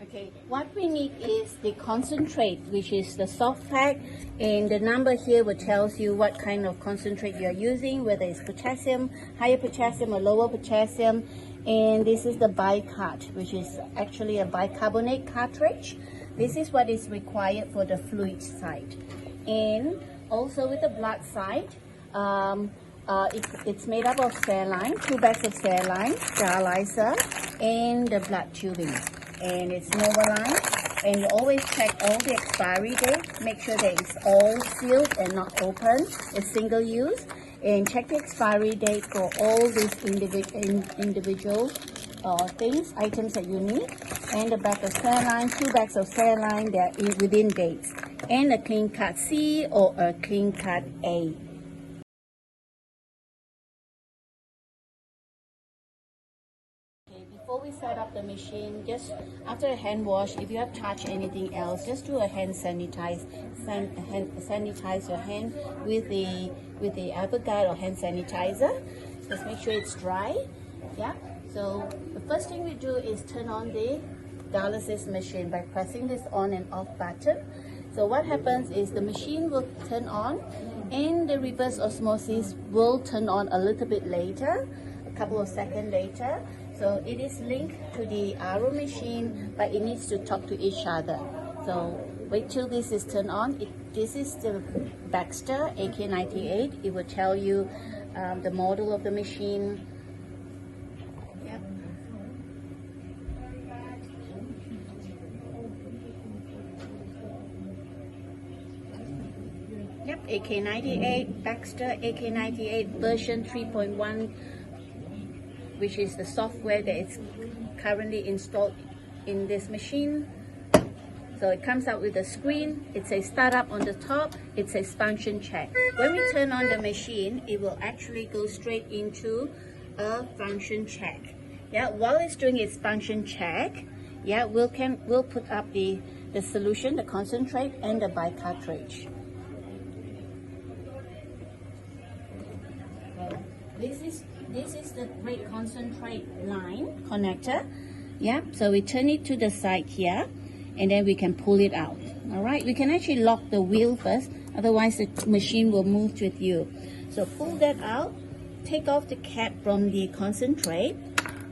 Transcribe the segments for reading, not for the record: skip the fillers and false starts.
Okay, what we need is the concentrate, which is the soft pack, and the number here will tells you what kind of concentrate you're using, whether it's potassium, higher potassium or lower potassium. And this is the bicart, which is actually a bicarbonate cartridge. This is what is required for the fluid side. And also with the blood side, it's made up of saline, 2 bags of saline, sterilizer, and the blood tubing. And it's Novaline, and you always check all the expiry date. Make sure that it's all sealed and not open. It's single use, and check the expiry date for all these individual items that you need. And a bag of saline, 2 bags of saline that are within dates, and a clean cut C or a clean cut A. Before we set up the machine, just after a hand wash, if you have touched anything else, just do a hand sanitize your hand with the Alpha-Guide or hand sanitizer. Just make sure it's dry. Yeah. So the first thing we do is turn on the dialysis machine by pressing this on and off button. So what happens is the machine will turn on, and the reverse osmosis will turn on a little bit later, a couple of seconds later. So it is linked to the RO machine, but it needs to talk to each other. So wait till this is turned on. This is the Baxter AK98. It will tell you the model of the machine. Yep. Yep, AK98, Baxter AK98 version 3.1. which is the software that is currently installed in this machine. So it comes out with a screen. It says start up on the top. It says function check. When we turn on the machine, it will actually go straight into a function check. Yeah, while it's doing its function check, yeah, we'll put up the solution, the concentrate, and the bicartridge. This is the great concentrate line connector. Yeah, so we turn it to the side here, and then we can pull it out. All right, we can actually lock the wheel first, otherwise the machine will move with you. So pull that out, take off the cap from the concentrate,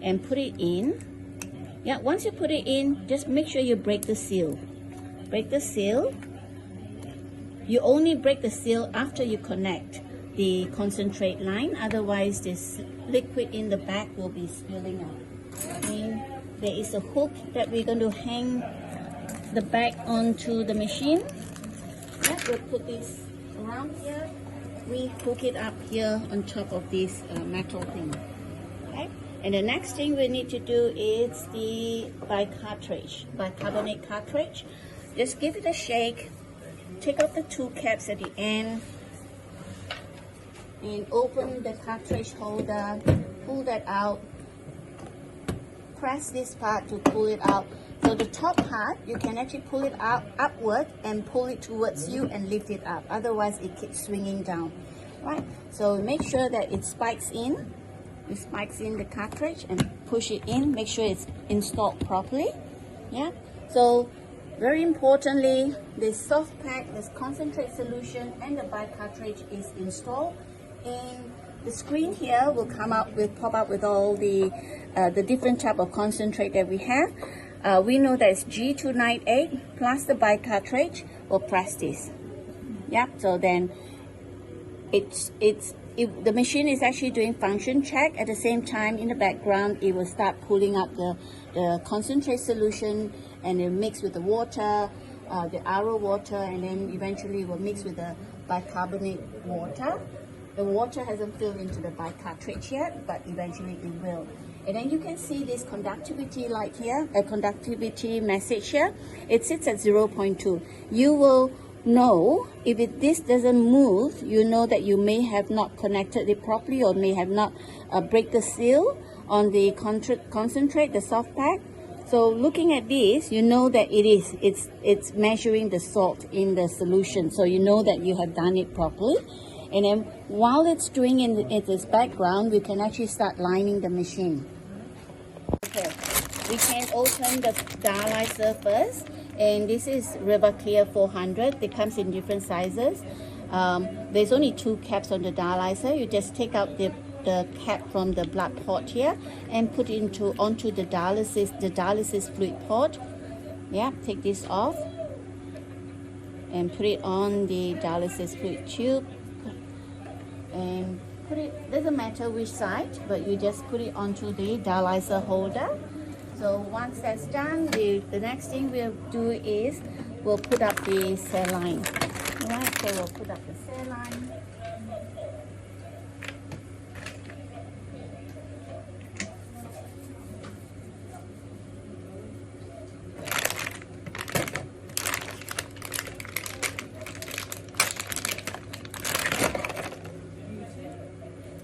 and put it in. Yeah, once you put it in, just make sure you break the seal. Break the seal. You only break the seal after you connect the concentrate line, otherwise this liquid in the back will be spilling out. And there is a hook that we're going to hang the bag onto the machine. Yeah, we'll put this around here. We hook it up here on top of this metal thing. Okay, and the next thing we need to do is the bicarbonate cartridge. Just give it a shake, take out the 2 caps at the end, and open the cartridge holder, pull that out, press this part to pull it out. So the top part, you can actually pull it out upward and pull it towards you and lift it up. Otherwise, it keeps swinging down. Right? So make sure that it spikes in. It spikes in the cartridge and push it in. Make sure it's installed properly. Yeah. So very importantly, this soft pack, this concentrate solution, and the bicartridge is installed. And the screen here will pop up with all the different type of concentrate that we have. We know that it's G298 plus the bicartridge. We'll press this. Yeah. So then the machine is actually doing function check. At the same time, in the background, it will start pulling up the concentrate solution, and it mix with the water, the RO water, and then eventually it will mix with the bicarbonate water. The water hasn't filled into the bicartridge yet, but eventually it will. And then you can see this conductivity light here, a conductivity message here. It sits at 0.2. You will know if this doesn't move, you know that you may have not connected it properly, or may have not break the seal on the concentrate, the soft pack. So looking at this, you know that it's measuring the salt in the solution. So you know that you have done it properly. And then while it's doing in its background, we can actually start lining the machine. Okay, we can open the dialyzer first. And this is River Clear 400. It comes in different sizes. There's only 2 caps on the dialyzer. You just take out the cap from the blood port here and put it onto the dialysis fluid port. Yeah, take this off and put it on the dialysis fluid tube and put it, doesn't matter which side, but you just put it onto the dialyzer holder. So once that's done, the next thing we'll do is we'll put up the cell line. Alright, so we'll put up the cell line.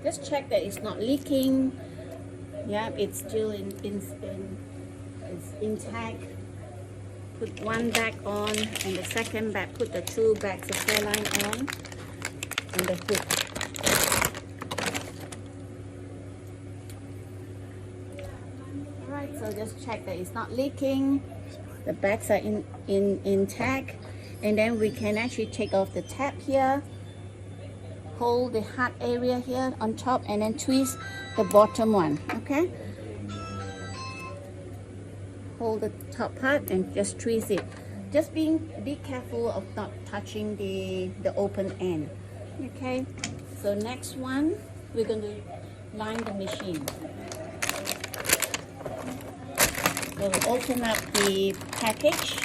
Just check that it's not leaking. Yeah, it's still it's intact. Put one bag on, and the second bag, put the 2 bags of cell line on, and the hook. Alright, so just check that it's not leaking. The bags are intact, and then we can actually take off the tap here. Hold the hard area here on top and then twist the bottom one. Okay, hold the top part and just twist it. Just be careful of not touching the open end. Okay, so next one we're going to line the machine. So we'll open up the package,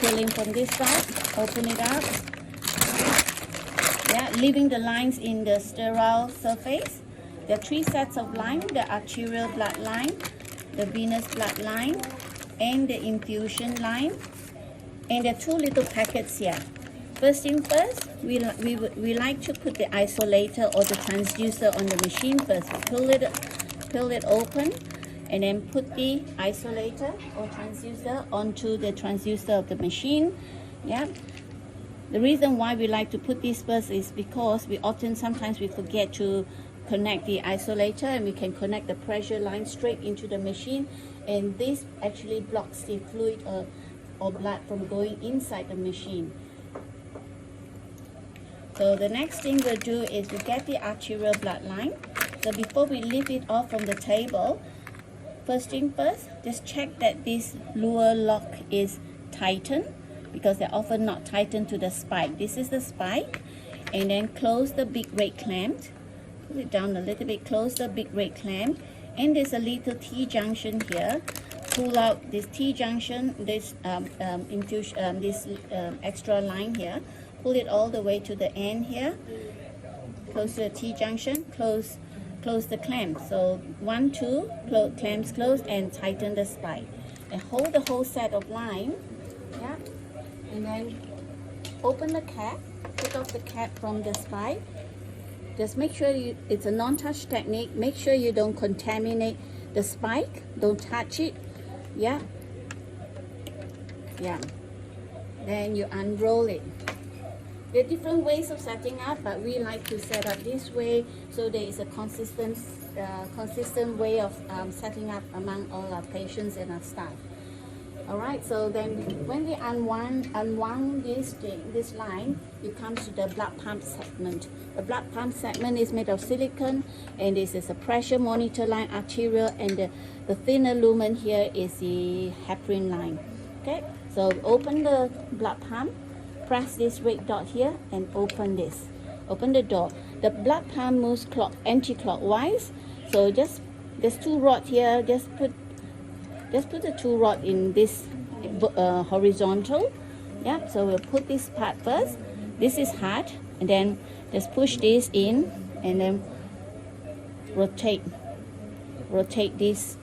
peeling from this side, open it up. Yeah, leaving the lines in the sterile surface. There are 3 sets of lines: the arterial blood line, the venous blood line, and the infusion line. And there are 2 little packets here. First thing first, we like to put the isolator or the transducer on the machine first. Peel it open, and then put the isolator or transducer onto the transducer of the machine. Yeah. The reason why we like to put this first is because sometimes we forget to connect the isolator, and we can connect the pressure line straight into the machine, and this actually blocks the fluid or blood from going inside the machine. So the next thing we'll do is we get the arterial blood line. So before we lift it off from the table, first thing first, just check that this lure lock is tightened, because they're often not tightened to the spike. This is the spike, and then close the big red clamp. Put it down a little bit, close the big red clamp, and there's a little T-junction here. Pull out this T-junction, this extra line here. Pull it all the way to the end here. Close the T-junction, close the clamp. So 1, 2, clamps closed, and tighten the spike. And hold the whole set of line. Yeah. And then open the cap, take off the cap from the spike. Just make sure it's a non-touch technique. Make sure you don't contaminate the spike. Don't touch it. Yeah. Yeah. Then you unroll it. There are different ways of setting up, but we like to set up this way, so there is a consistent way of setting up among all our patients and our staff. Alright, so then when we unwind this line, it comes to the blood pump segment. The blood pump segment is made of silicone, and this is a pressure monitor line, arterial, and the thinner lumen here is the heparin line. Okay, so open the blood pump, press this red dot here, and open this. Open the door. The blood pump moves anti-clockwise, so there's 2 rods here. Just put the 2 rods in this horizontal. Yeah, so we'll put this part first. This is hard, and then just push this in, and then rotate this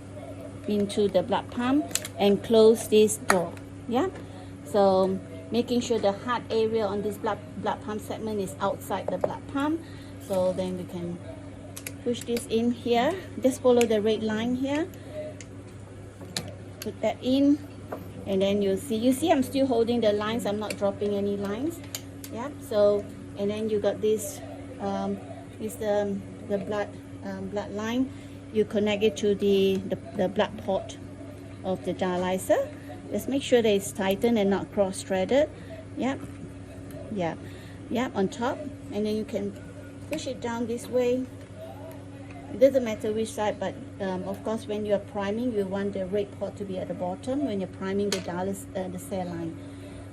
into the blood pump and close this door. Yeah, so making sure the hard area on this blood pump segment is outside the blood pump. So then we can push this in here. Just follow the red line here. Put that in, and then you see I'm still holding the lines. I'm not dropping any lines. Yeah. So, and then you got this is the blood line, you connect it to the blood port of the dialyzer. Just make sure that it's tightened and not cross-threaded. Yep, yep, yep, on top. And then you can push it down this way. It doesn't matter which side, but of course when you're priming, you want the red port to be at the bottom when you're priming the cell line.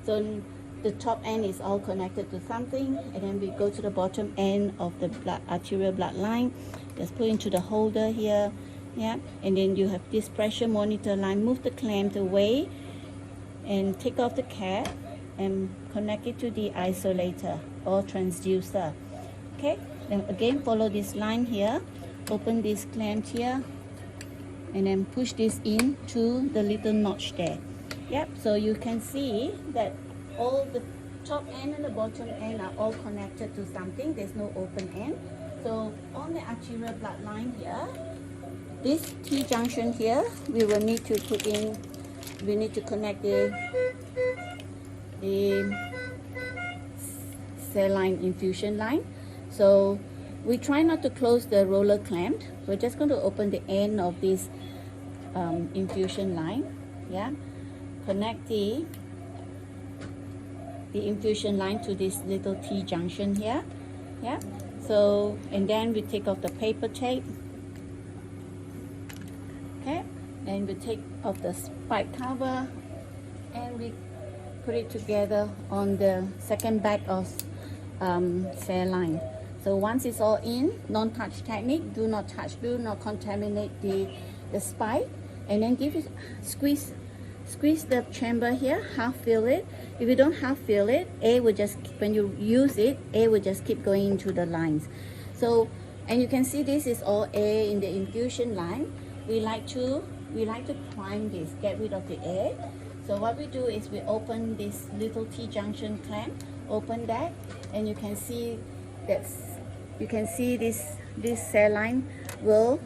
So the top end is all connected to something, and then we go to the bottom end of the arterial blood line. Just put into the holder here, yeah, and then you have this pressure monitor line. Move the clamp away and take off the cap and connect it to the isolator or transducer. Okay, then again follow this line here, open this clamp here, and then push this in to the little notch there. Yep, so you can see that all the top end and the bottom end are all connected to something. There's no open end. So on the arterial blood line here, this T-junction here, we will need to put in, we need to connect the cell line infusion line. So we try not to close the roller clamp. We're just going to open the end of this infusion line. Yeah, connect the infusion line to this little T-junction here. Yeah, so and then we take off the paper tape. Okay, then we take off the spike cover and we put it together on the second back of cell line. So once it's all in, non-touch technique, do not touch, do not contaminate the spike, and then give it, squeeze the chamber here, half fill it. If you don't half fill it, air will just, when you use it, air will just keep going into the lines. So, and you can see this is all air in the infusion line. We like to prime this, get rid of the air. So what we do is we open this little T-junction clamp, open that, and you can see that this cell line will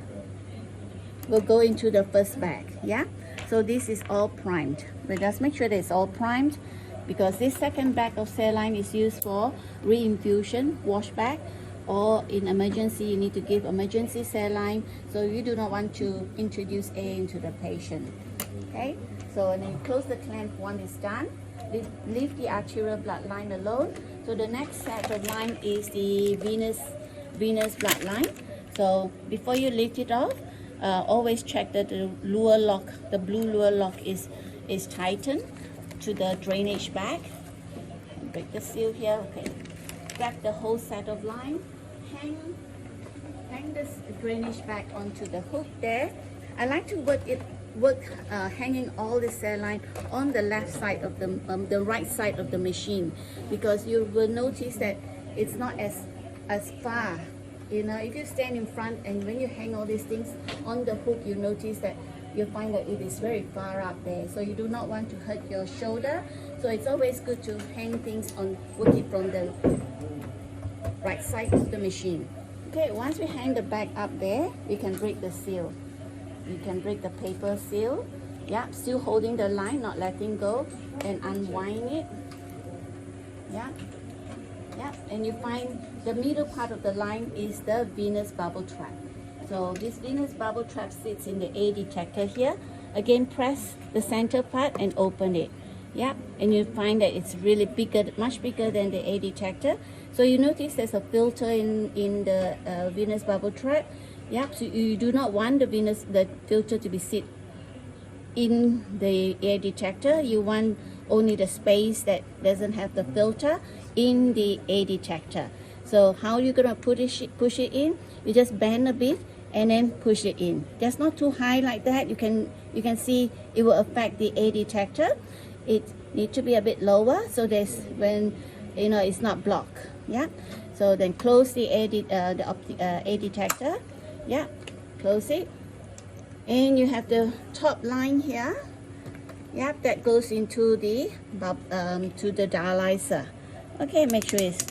go into the first bag. Yeah, so this is all primed. But just make sure that it's all primed, because this second bag of cell line is used for re-infusion, washback, or in emergency you need to give emergency cell line, so you do not want to introduce air into the patient. Okay, so and then you close the clamp once it's done. Leave the arterial blood line alone. So the next set of line is the venous blood line. So before you lift it off, always check that the luer lock, the blue luer lock is tightened to the drainage bag. Break the seal here. Okay, grab the whole set of line, hang this drainage bag onto the hook there. I like to work hanging all the cell line on the left side of the right side of the machine, because you will notice that it's not as far. You know, if you stand in front and when you hang all these things on the hook, you notice that you find that it is very far up there. So you do not want to hurt your shoulder. So it's always good to hang things on, work it from the right side of the machine. Okay, once we hang the bag up there, we can break the seal. You can break the paper seal. Yeah, still holding the line, not letting go, and unwind it. Yeah. Yeah, and you find the middle part of the line is the venous bubble trap. So this venous bubble trap sits in the A detector here. Again, press the center part and open it. Yeah, and you find that it's really bigger, much bigger than the A detector. So you notice there's a filter in the venous bubble trap. Yeah, so you do not want the filter to be sit in the air detector. You want only the space that doesn't have the filter in the air detector. So how you gonna push it in? You just bend a bit and then push it in. Just not too high like that. You can see it will affect the air detector. It needs to be a bit lower, so there's when you know it's not blocked. Yeah. So then close the air detector. Yeah, close it, and you have the top line here. Yeah, that goes into the to the dialyzer. Okay, make sure it's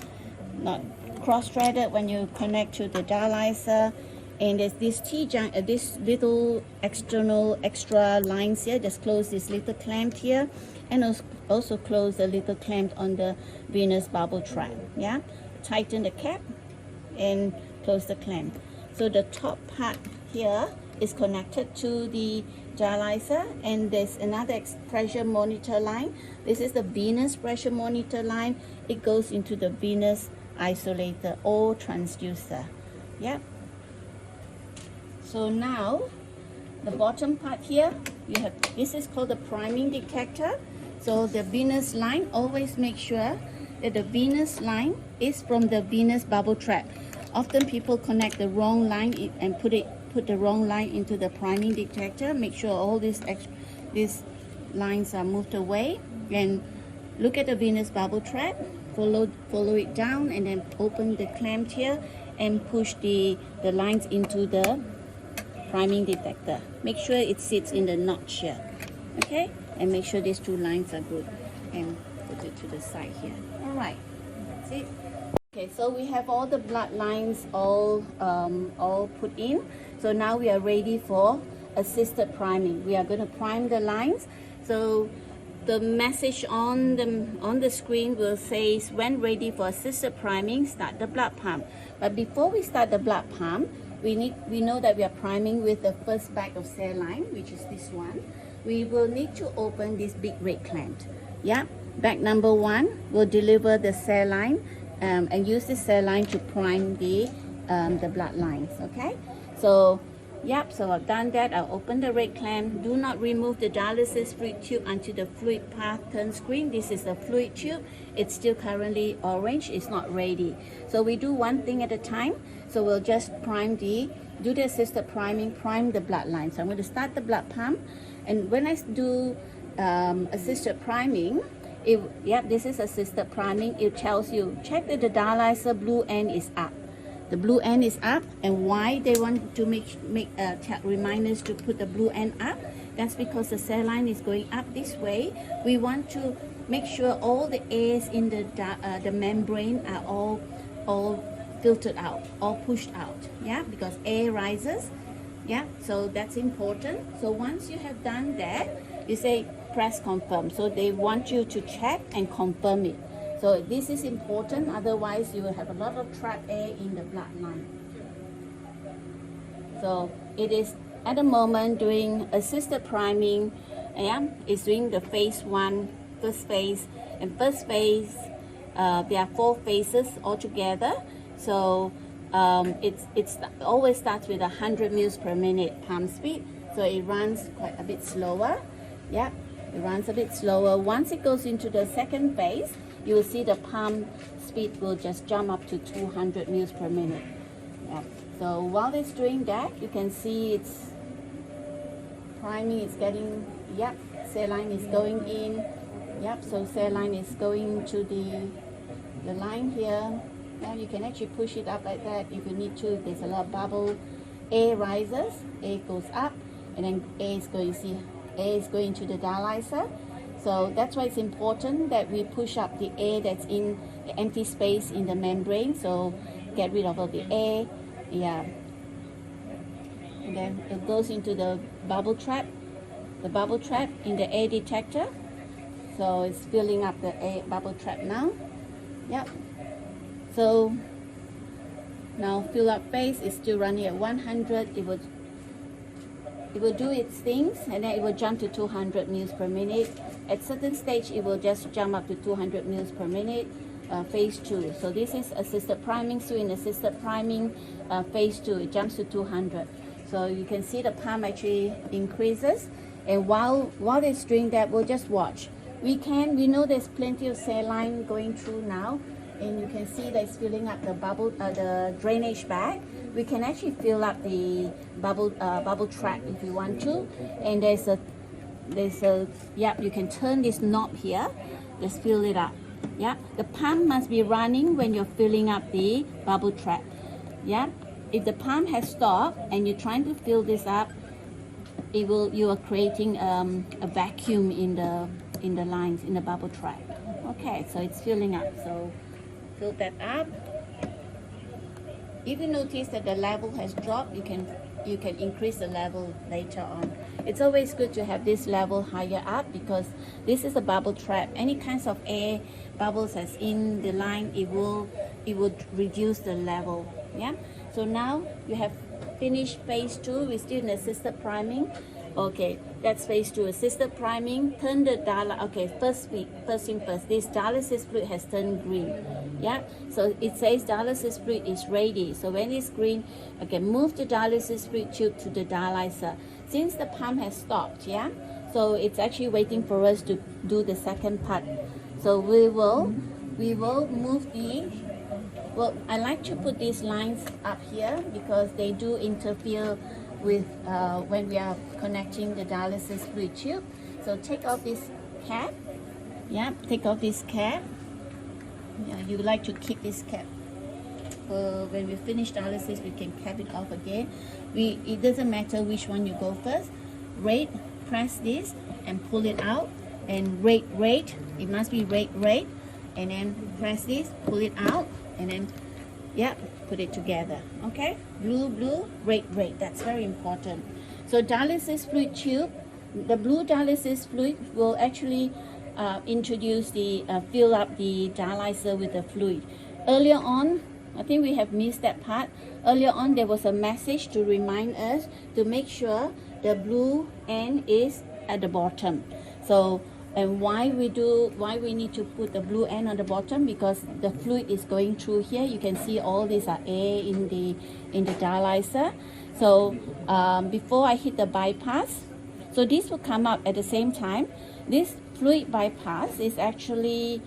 not cross-threaded when you connect to the dialyzer. And there's this this little extra lines here. Just close this little clamp here, and also close the little clamp on the venous bubble trap. Yeah, tighten the cap and close the clamp. So the top part here is connected to the dialyzer, and there's another pressure monitor line. This is the venous pressure monitor line. It goes into the venous isolator or transducer. Yep. So now the bottom part here, you have, this is called the priming detector. So the venous line, always make sure that the venous line is from the venous bubble trap. Often people connect the wrong line and put the wrong line into the priming detector. Make sure all these lines are moved away, and look at the venous bubble trap, follow it down, and then open the clamp here and push the lines into the priming detector. Make sure it sits in the notch here, okay? And make sure these two lines are good, and put it to the side here. All right, that's it. Okay, so we have all the blood lines all put in. So now we are ready for assisted priming. We are going to prime the lines. So the message on the screen will say, when ready for assisted priming, start the blood pump. But before we start the blood pump, we know that we are priming with the first bag of saline, which is this one. We will need to open this big red clamp. Yeah, bag number 1 will deliver the saline and use the saline to prime the blood lines. Okay, so yep, so I've done that. I'll open the red clamp. Do not remove the dialysis fluid tube until the fluid path turns green. This is the fluid tube. It's still currently orange. It's not ready. So we do one thing at a time. So we'll just do the assisted priming, prime the blood line. So I'm going to start the blood pump. And when I do assisted priming, this is assisted priming. It tells you, check that the dialyzer blue end is up. The blue end is up, and why they want to remind us to put the blue end up? That's because the saline is going up this way. We want to make sure all the airs in the membrane are all filtered out, all pushed out. Yeah, because air rises. Yeah, so that's important. So once you have done that, you say press confirm. So they want you to check and confirm it. So this is important, otherwise you will have a lot of trapped air in the blood line. So it is at the moment doing assisted priming. Yeah, it's doing the phase 1, first phase. And first phase, there are 4 phases altogether. So it always starts with 100 mL per minute pump speed. So it runs quite a bit slower. Yeah, it runs a bit slower. Once it goes into the second phase, you will see the pump speed will just jump up to 200 mL per minute. Yeah. So while it's doing that, you can see it's priming, it's getting, yep, saline is going in. Yep, so saline is going to the line here. Now you can actually push it up like that if you need to. There's a lot of bubble. Air rises, air goes up, and then air is going to the dialyzer. So that's why it's important that we push up the air that's in the empty space in the membrane. So get rid of all the air. Yeah. And then it goes into the bubble trap. The bubble trap in the air detector. So it's filling up the air bubble trap now. Yep. So now fill up phase is still running at 100. It will do its things, and then it will jump to 200 mL per minute. At certain stage, it will just jump up to 200 mL per minute, phase 2. So this is assisted priming. So in assisted priming, phase 2, it jumps to 200. So you can see the pump actually increases. And while it's doing that, we'll just watch. We know there's plenty of saline going through now, and you can see that it's filling up the drainage bag. We can actually fill up the bubble trap if you want to, and you can turn this knob here, just fill it up. Yeah, the pump must be running when you're filling up the bubble trap. Yeah, if the pump has stopped and you're trying to fill this up, you are creating a vacuum in the lines in the bubble trap. Okay, so it's filling up. So fill that up. If you notice that the level has dropped, you can increase the level later on. It's always good to have this level higher up because this is a bubble trap. Any kinds of air bubbles that's in the line, it will reduce the level. Yeah. So now you have finished phase 2. We're still in assisted priming. Okay, that's phase 2, assisted priming. Turn the okay, first thing first, this dialysis fluid has turned green. Yeah, so it says dialysis fluid is ready. So when it's green, okay, move the dialysis fluid tube to the dialyzer. Since the pump has stopped, yeah, so it's actually waiting for us to do the second part. So we will move the, well, I like to put these lines up here because they do interfere with when we are connecting the dialysis fluid tube. So take off this cap. Yeah, take off this cap. Yeah, you like to keep this cap. When we finish dialysis, we can cap it off again. It doesn't matter which one you go first. Rate, press this and pull it out, and rate. It must be rate, and then press this, pull it out, and then yeah, put it together. Okay, blue, rate. That's very important. So dialysis fluid tube, the blue dialysis fluid will actually introduce the fill up the dialyzer with the fluid. Earlier on, I think we have missed that part. Earlier on, there was a message to remind us to make sure the blue end is at the bottom. So, and why we need to put the blue end on the bottom, because the fluid is going through here. You can see all these are air in the dialyzer. So before I hit the bypass, so this will come up at the same time. This fluid bypass is actually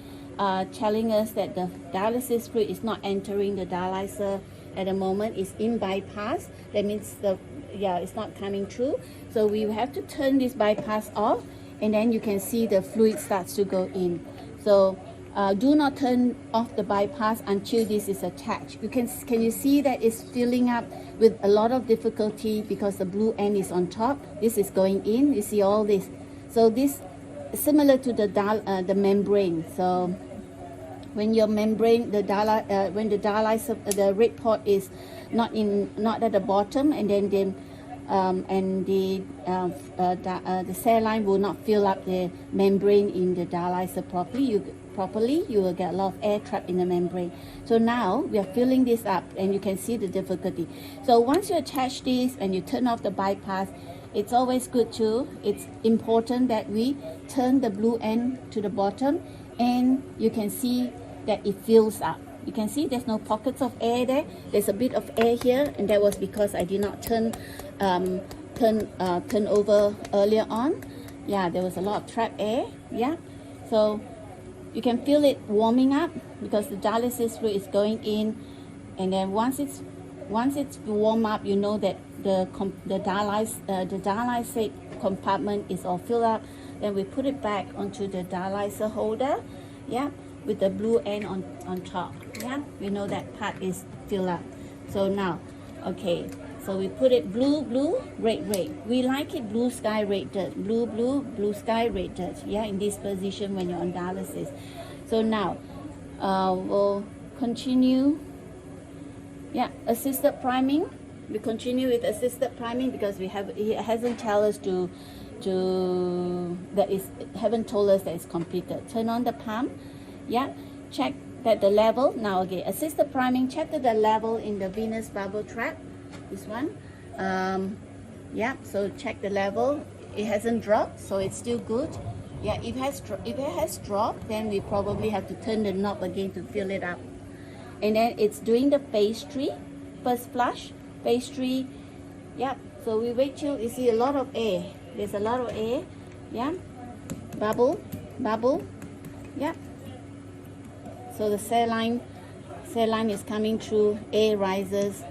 telling us that the dialysis fluid is not entering the dialyzer at the moment. It's in bypass. That means it's not coming through. So we have to turn this bypass off, and then you can see the fluid starts to go in. So do not turn off the bypass until this is attached. Can you see that it's filling up with a lot of difficulty because the blue end is on top. This is going in. You see all this. So this is similar to the membrane. So when your membrane, when the dialyzer, the red port is not at the bottom, and then the cell line will not fill up the membrane in the dialyzer properly, you will get a lot of air trapped in the membrane. So now we are filling this up, and you can see the difficulty. So once you attach this and you turn off the bypass, it's always good it's important that we turn the blue end to the bottom, and you can see that it fills up. You can see there's no pockets of air there. There's a bit of air here, and that was because I did not turn over earlier on. Yeah, there was a lot of trapped air. Yeah, so you can feel it warming up because the dialysis fluid is going in, and then once it's warm up, you know that the dialysis compartment is all filled up. Then we put it back onto the dialyzer holder. Yeah, with the blue end on top. Yeah, we know that part is filled up. So now, okay, so we put it blue, red. We like it blue sky, red dirt. Blue sky, red dirt. Yeah, in this position when you're on dialysis. So now, we'll continue. Yeah, assisted priming. We continue with assisted priming because it hasn't told us haven't told us that it's completed. Turn on the pump. Yeah, check that the level. Now again, assisted priming, check that the level in the venous bubble trap. This one. Yeah, so check the level. It hasn't dropped, so it's still good. Yeah, if it has dropped, then we probably have to turn the knob again to fill it up. And then it's doing the phase 3, first flush, phase 3. Yeah, so we wait till you see a lot of air. There's a lot of air. Yeah, bubble. Yeah. So the cell line is coming through, air rises,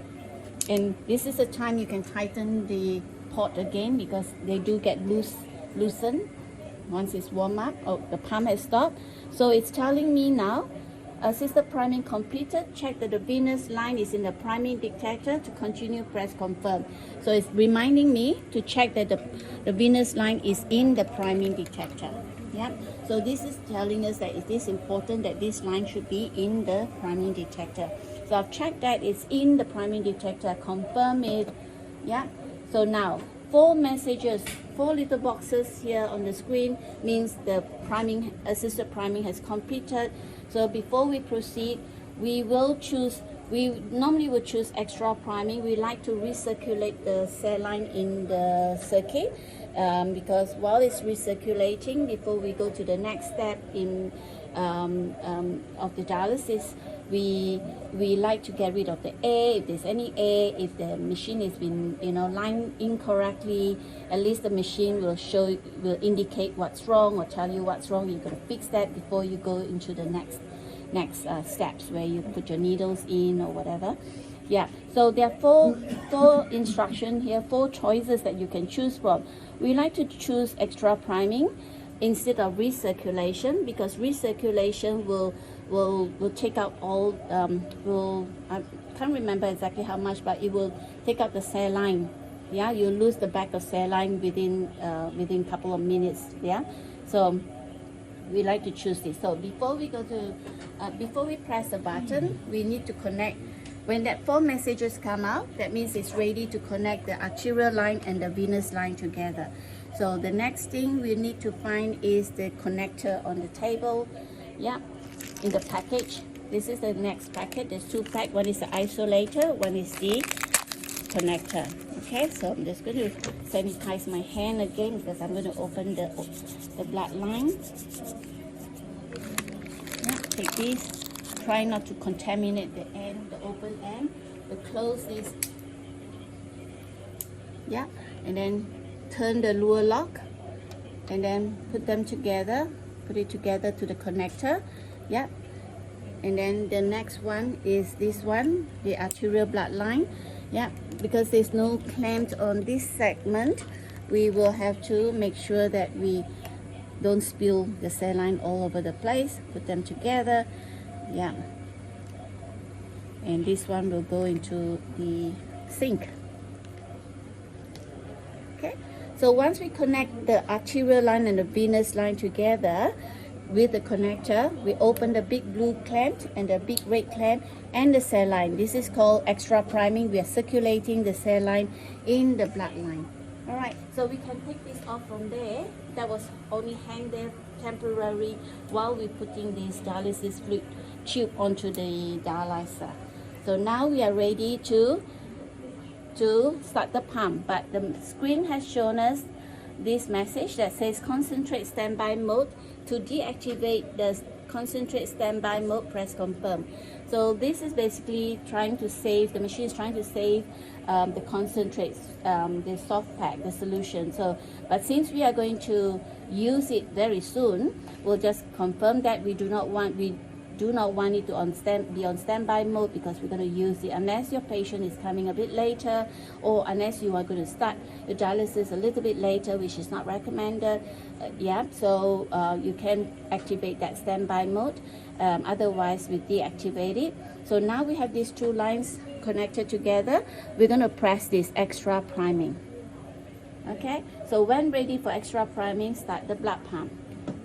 and this is the time you can tighten the port again because they do get loosened once it's warm up. Oh, the pump has stopped. So it's telling me now, assisted priming completed. Check that the venous line is in the priming detector. To continue, press confirm. So it's reminding me to check that the venous line is in the priming detector. Yeah. So this is telling us that it is important that this line should be in the priming detector. So I've checked that it's in the priming detector, confirm it. Yeah. So now 4 messages, 4 little boxes here on the screen means the assisted priming has completed. So before we proceed, we will choose We normally would choose extra priming. We like to recirculate the cell line in the circuit because while it's recirculating, before we go to the next step in of the dialysis, we like to get rid of the A. If there's any A, if the machine has been lined incorrectly, at least the machine will indicate what's wrong or tell you what's wrong. You can fix that before you go into the next steps where you put your needles in or whatever. Yeah, so there are four instructions here, 4 choices that you can choose from. We like to choose extra priming instead of recirculation, because recirculation will take out all I can't remember exactly how much, but it will take out the cell line. Yeah, you lose the back of cell line within a couple of minutes. Yeah, so we like to choose this. So before we press the button, we need to connect. When that 4 messages come out, that means it's ready to connect the arterial line and the venous line together. So the next thing we need to find is the connector on the table. Yeah, in the package. This is the next packet. There's 2 packs. One is the isolator, one is the connector. Okay, so I'm just going to sanitize my hand again because I'm going to open the blood line. Yeah, take this. Try not to contaminate the end, the open end. We close this. Yeah, and then turn the lure lock, and then put them together. Put it together to the connector. Yeah, and then the next one is this one, the arterial blood line. Yeah, because there's no clamp on this segment, we will have to make sure that we don't spill the cell line all over the place. Put them together. Yeah, and this one will go into the sink. Okay, so once we connect the arterial line and the venous line together with the connector, we open the big blue clamp and the big red clamp and the cell line. This is called extra priming. We are circulating the cell line in the blood line. All right, so we can take this off from there. That was only hang there temporary while we're putting this dialysis fluid tube onto the dialyzer. So now we are ready to start the pump, but the screen has shown us this message that says concentrate standby mode. To deactivate the concentrate standby mode, press confirm. So this is basically trying to save, the machine is trying to save the concentrates, the soft pack, the solution. So, but since we are going to use it very soon, we'll just confirm that we do not want it to be on standby mode, because we're going to use it unless your patient is coming a bit later, or unless you are going to start your dialysis a little bit later, which is not recommended. Yeah, so you can activate that standby mode. Otherwise, we deactivate it. So now we have these 2 lines connected together. We're going to press this extra priming. Okay, so when ready for extra priming, start the blood pump.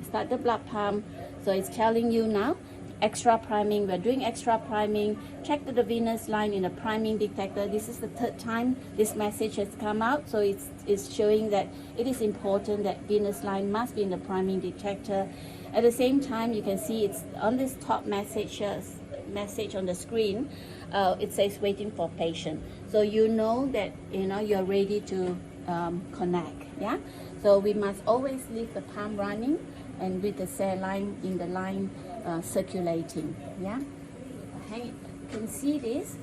Start the blood pump. So it's telling you now, extra priming. We're doing extra priming. Check the venous line in the priming detector. This is the 3rd time this message has come out, so it's showing that it is important that venous line must be in the priming detector. At the same time, you can see it's on this top message on the screen. It says waiting for patient, so you know that you're ready to connect. Yeah, so we must always leave the pump running and with the cell line in the line circulating. Yeah, hang it. You can see this.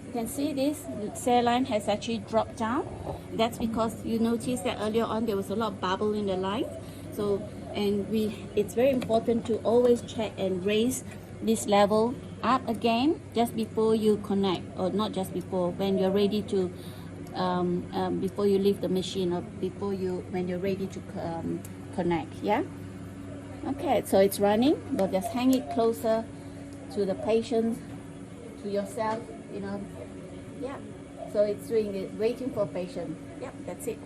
You can see this cell line has actually dropped down. That's because you noticed that earlier on there was a lot of bubble in the line. So, and it's very important to always check and raise this level up again just before you connect, or not just before, when you're ready to before you leave the machine, or when you're ready to connect. Yeah. Okay, so it's running, but just hang it closer to the patient, to yourself, Yeah, so it's doing it, waiting for patient. Yeah, that's it.